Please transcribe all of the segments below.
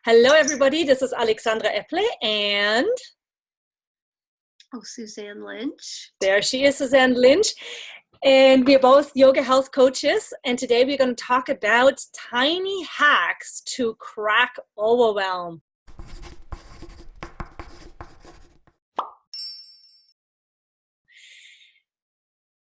Hello, everybody. This is Alexandra Epple, and Suzanne Lynch. there she is, Suzanne Lynch. And we're both yoga health coaches. And today we're going to talk about tiny hacks to crack overwhelm.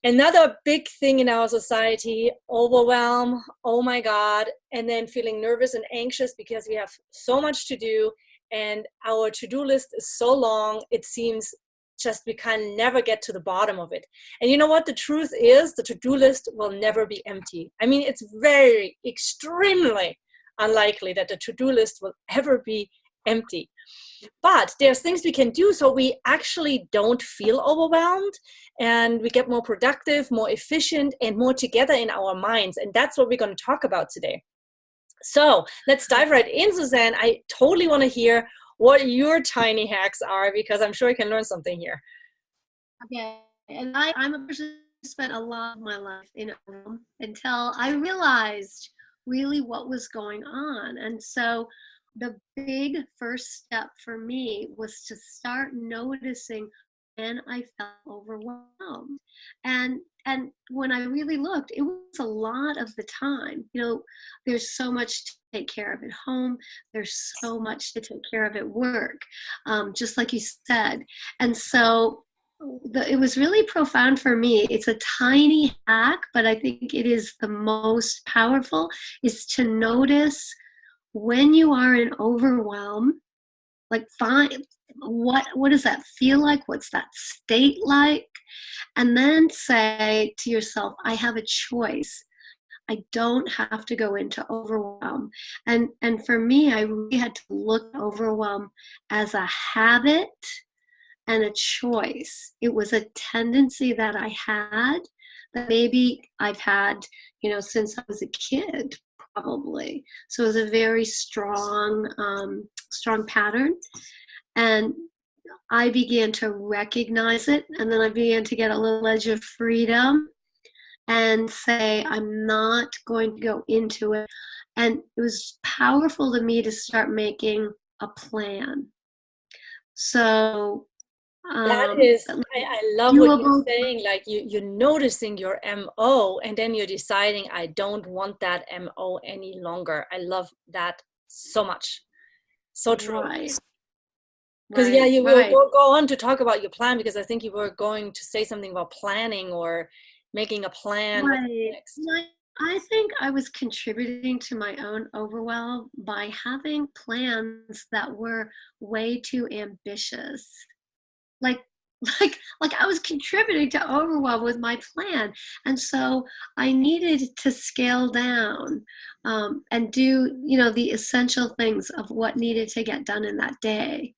Another big thing in our society, overwhelm, oh my God, and then feeling nervous and anxious because we have so much to do and our to-do list is so long, it seems just we can never get to the bottom of it. And you know what? The truth is the to-do list will never be empty. I mean, it's very extremely unlikely that the to-do list will ever be empty. But there's things we can do so we actually don't feel overwhelmed and we get more productive, more efficient, and more together in our minds. And that's what we're going to talk about today. So let's dive right in, Suzanne. I totally want to hear what your tiny hacks are because I'm sure I can learn something here. Okay, and I'm a person who spent a lot of my life in a room until I realized really what was going on. And so the big first step for me was to start noticing when I felt overwhelmed. And when I really looked, it was a lot of the time. You know, there's so much to take care of at home. There's so much to take care of at work, just like you said. And so it was really profound for me. It's a tiny hack, but I think it is the most powerful, is to notice when you are in overwhelm, like find what does that feel like? What's that state like? And then say to yourself, I have a choice. I don't have to go into overwhelm. And for me, I really had to look at overwhelm as a habit and a choice. It was a tendency that I had that maybe I've had, since I was a kid, probably. So it was a very strong pattern. And I began to recognize it, and then I began to get a little edge of freedom and say, I'm not going to go into it. And it was powerful to me to start making a plan. So that is, I love what you're saying. Like you're noticing your MO and then you're deciding, I don't want that MO any longer. I love that so much. So true. Right. Because you will go on to talk about your plan because I think you were going to say something about planning or making a plan. Right. I think I was contributing to my own overwhelm by having plans that were way too ambitious. Like I was contributing to overwhelm with my plan. And so I needed to scale down and do, the essential things of what needed to get done in that day.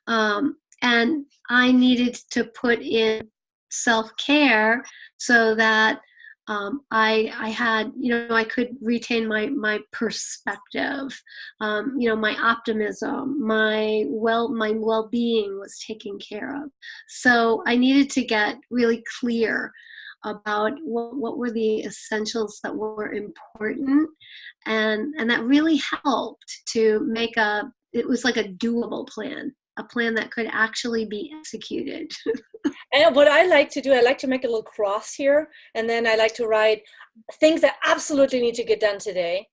And I needed to put in self-care so that I had, I could retain my perspective, my optimism, my well-being was taken care of. So I needed to get really clear about what were the essentials that were important, and that really helped to make it was like a doable plan, a plan that could actually be executed. And what I like to do, I like to make a little cross here, and then I like to write things that absolutely need to get done today,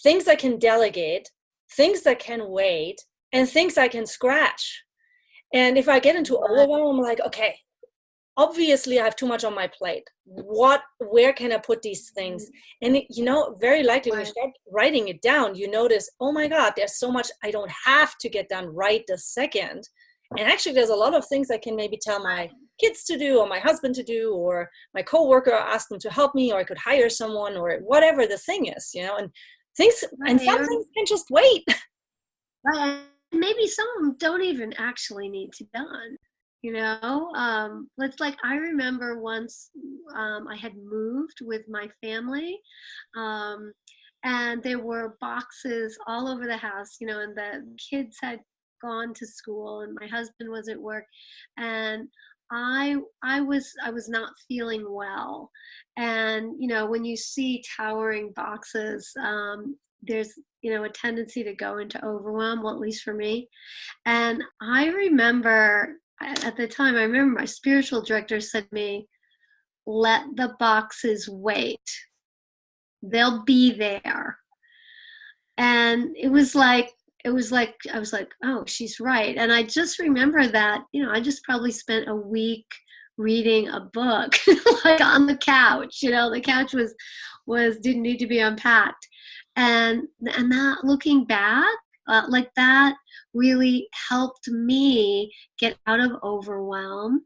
things I can delegate, things that can wait, and things I can scratch. And if I get into overwhelm, I'm like, okay, obviously I have too much on my plate. Where can I put these things? And very likely when you start writing it down, you notice, oh my God, there's so much I don't have to get done right this second. And actually there's a lot of things I can maybe tell my kids to do or my husband to do or my coworker, ask them to help me, or I could hire someone or whatever the thing is, and things, and some things can just wait. Right. Maybe some of them don't even actually need to be done. It's like I remember once I had moved with my family, and there were boxes all over the house, and the kids had gone to school and my husband was at work, and I was not feeling well. And when you see towering boxes, there's, a tendency to go into overwhelm, well, at least for me. And I remember at the time, I remember my spiritual director said to me, let the boxes wait. They'll be there. And it was like, I was like, oh, she's right. And I just remember that, I just probably spent a week reading a book, like on the couch. The couch didn't need to be unpacked. And that, looking back, like that really helped me get out of overwhelm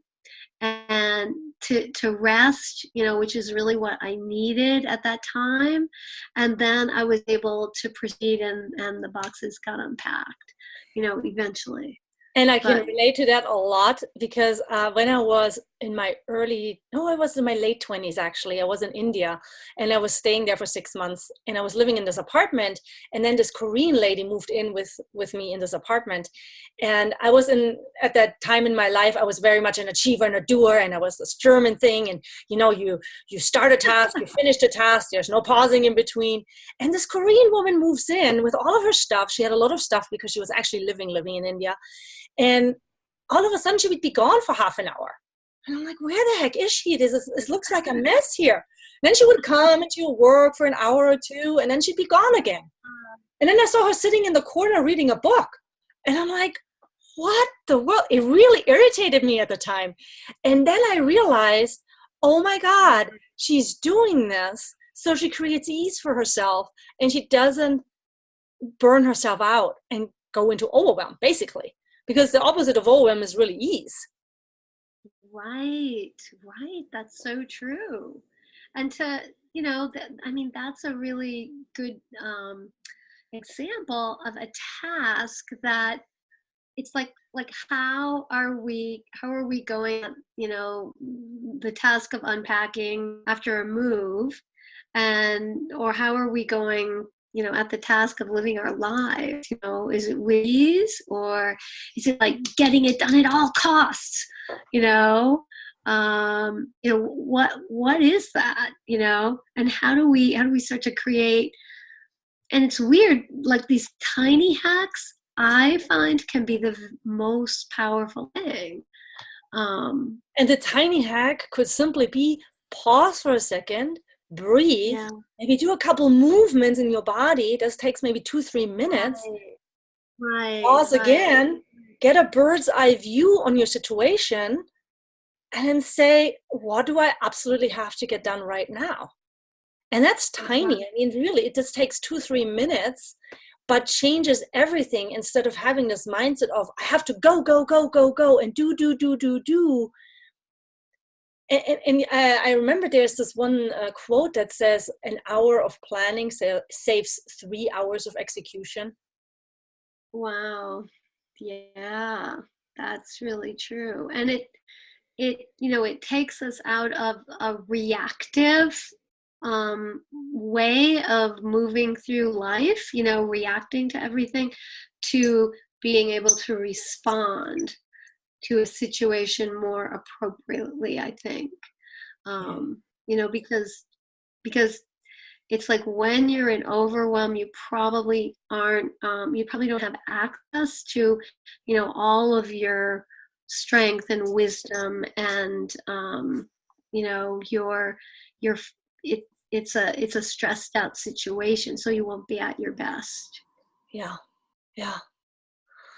and to rest, which is really what I needed at that time. And then I was able to proceed, and the boxes got unpacked, eventually. And I can relate to that a lot, because when I was in my I was in my late 20s, actually. I was in India, and I was staying there for 6 months, and I was living in this apartment. And then this Korean lady moved in with me in this apartment. And I was at that time in my life, I was very much an achiever and a doer. And I was this German thing. And, you start a task, you finish the task, there's no pausing in between. And this Korean woman moves in with all of her stuff. She had a lot of stuff because she was actually living in India. And all of a sudden she would be gone for half an hour. And I'm like, where the heck is she? This looks like a mess here. And then she would come and she would work for an hour or two, and then she'd be gone again. And then I saw her sitting in the corner reading a book. And I'm like, what the world? It really irritated me at the time. And then I realized, oh my God, she's doing this so she creates ease for herself, and she doesn't burn herself out and go into overwhelm, basically. Because the opposite of overwhelm is really ease. Right. That's so true. And that's a really good example of a task that it's like how are we going, the task of unpacking after a move, or how are we going, at the task of living our lives? Is it with ease, or is it like getting it done at all costs? What is that? And how do we start to create? And it's weird, like these tiny hacks, I find, can be the most powerful thing. And the tiny hack could simply be pause for a second, breathe, maybe do a couple movements in your body. This takes maybe 2-3 minutes. Right. Pause again, get a bird's eye view on your situation, and then say, what do I absolutely have to get done right now? And that's tiny. I mean, really, it just takes 2-3 minutes, but changes everything. Instead of having this mindset of, I have to go, and do. And I remember there's this one quote that says, an hour of planning saves 3 hours of execution. Wow. Yeah, that's really true. And it takes us out of a reactive way of moving through life, reacting to everything, to being able to respond to a situation more appropriately, I think. Because it's like when you're in overwhelm, you probably don't have access to, all of your strength and wisdom, and it's a stressed out situation, so you won't be at your best. Yeah.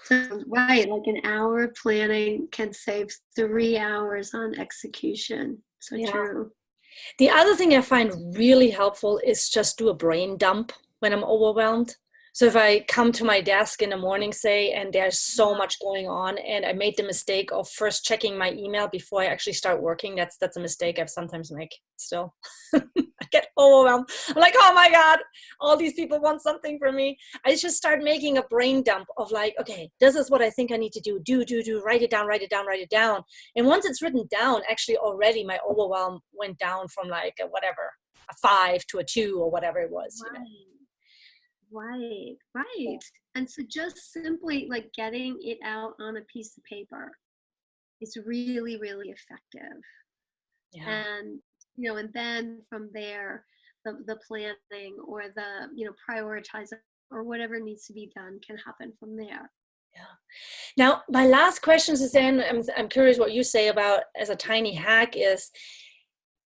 So, right, like an hour of planning can save 3 hours on execution. So true. The other thing I find really helpful is just do a brain dump when I'm overwhelmed. So if I come to my desk in the morning, say, and there's so much going on, and I made the mistake of first checking my email before I actually start working, that's a mistake I sometimes make still. I get overwhelmed. I'm like, oh my God, all these people want something from me. I just start making a brain dump of like, okay, this is what I think I need to do. Write it down. And once it's written down, actually already my overwhelm went down from like a 5 to a 2 or whatever it was. Right. And so just simply like getting it out on a piece of paper is really, really effective. Yeah. And, and then from there, the planning or the, prioritizing or whatever needs to be done can happen from there. Yeah. Now, my last question, Suzanne, I'm curious what you say about as a tiny hack is,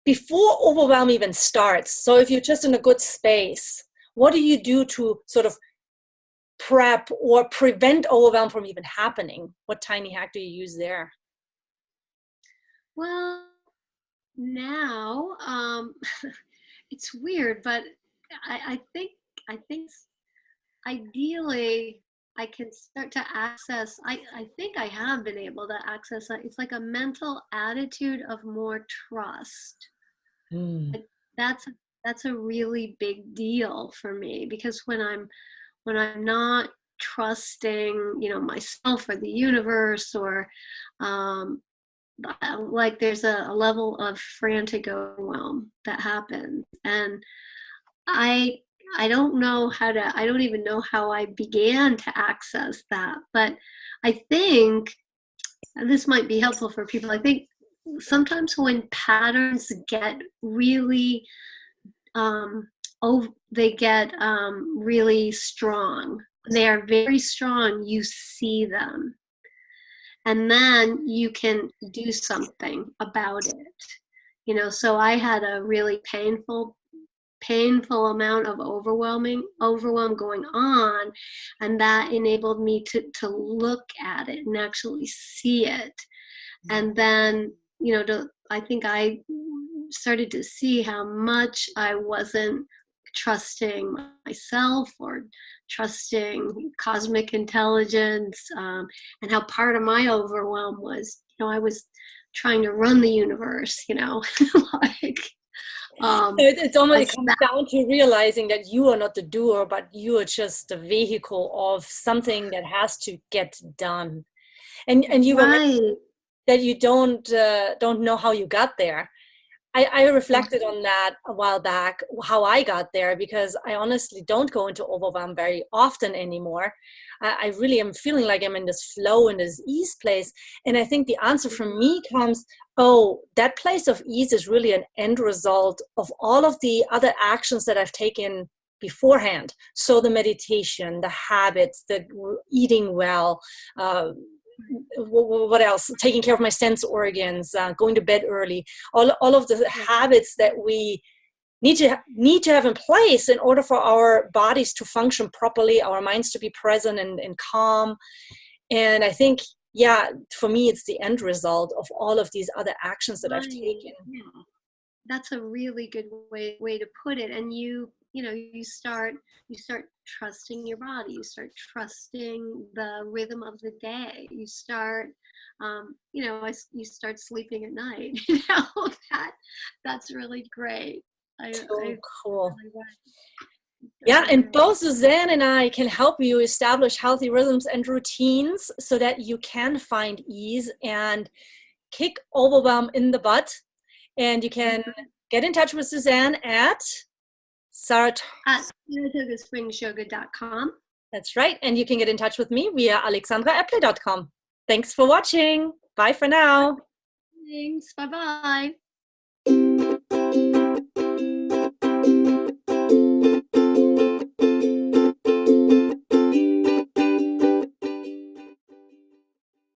before overwhelm even starts, so if you're just in a good space, what do you do to sort of prep or prevent overwhelm from even happening? What tiny hack do you use there? Well, now it's weird, but I think ideally I can start to access. I think I have been able to access. It's like a mental attitude of more trust. Mm. That's that's a really big deal for me, because when I'm not trusting, myself or the universe, or um, like there's a level of frantic overwhelm that happens, and I I don't know I don't even know how I began to access that, but I think, and this might be helpful for people, I think sometimes when patterns get really they get really strong. They are very strong. You see them, and then you can do something about it. So I had a really painful amount of overwhelm going on, and that enabled me to look at it and actually see it. And then, I think I started to see how much I wasn't trusting myself or trusting cosmic intelligence, and how part of my overwhelm was, I was trying to run the universe, like, It's almost, as it comes that. down to realizing that you are not the doer, but you are just the vehicle of something that has to get done. And you were mentioning Right. that you don't know how you got there. I reflected on that a while back, how I got there, because I honestly don't go into overwhelm very often anymore. I really am feeling like I'm in this flow, in this ease place. And I think the answer for me comes, oh, that place of ease is really an end result of all of the other actions that I've taken beforehand. So the meditation, the habits, the eating well, what else, taking care of my sense organs, going to bed early, all of the habits that we need to have in place in order for our bodies to function properly, our minds to be present and calm. And I think, yeah, for me it's the end result of all of these other actions that I've Right. taken. Yeah. That's a really good way to put it. And you start trusting your body. You start trusting the rhythm of the day. You start you start sleeping at night. That's really great. I So cool. really Yeah, and right. both Suzanne and I can help you establish healthy rhythms and routines so that you can find ease and kick overwhelm in the butt. And you can get in touch with Suzanne at Sarat. At SaratogaSpringsYoga.com. That's right. And you can get in touch with me via alexandraepple.com. Thanks for watching. Bye for now. Thanks. Bye-bye.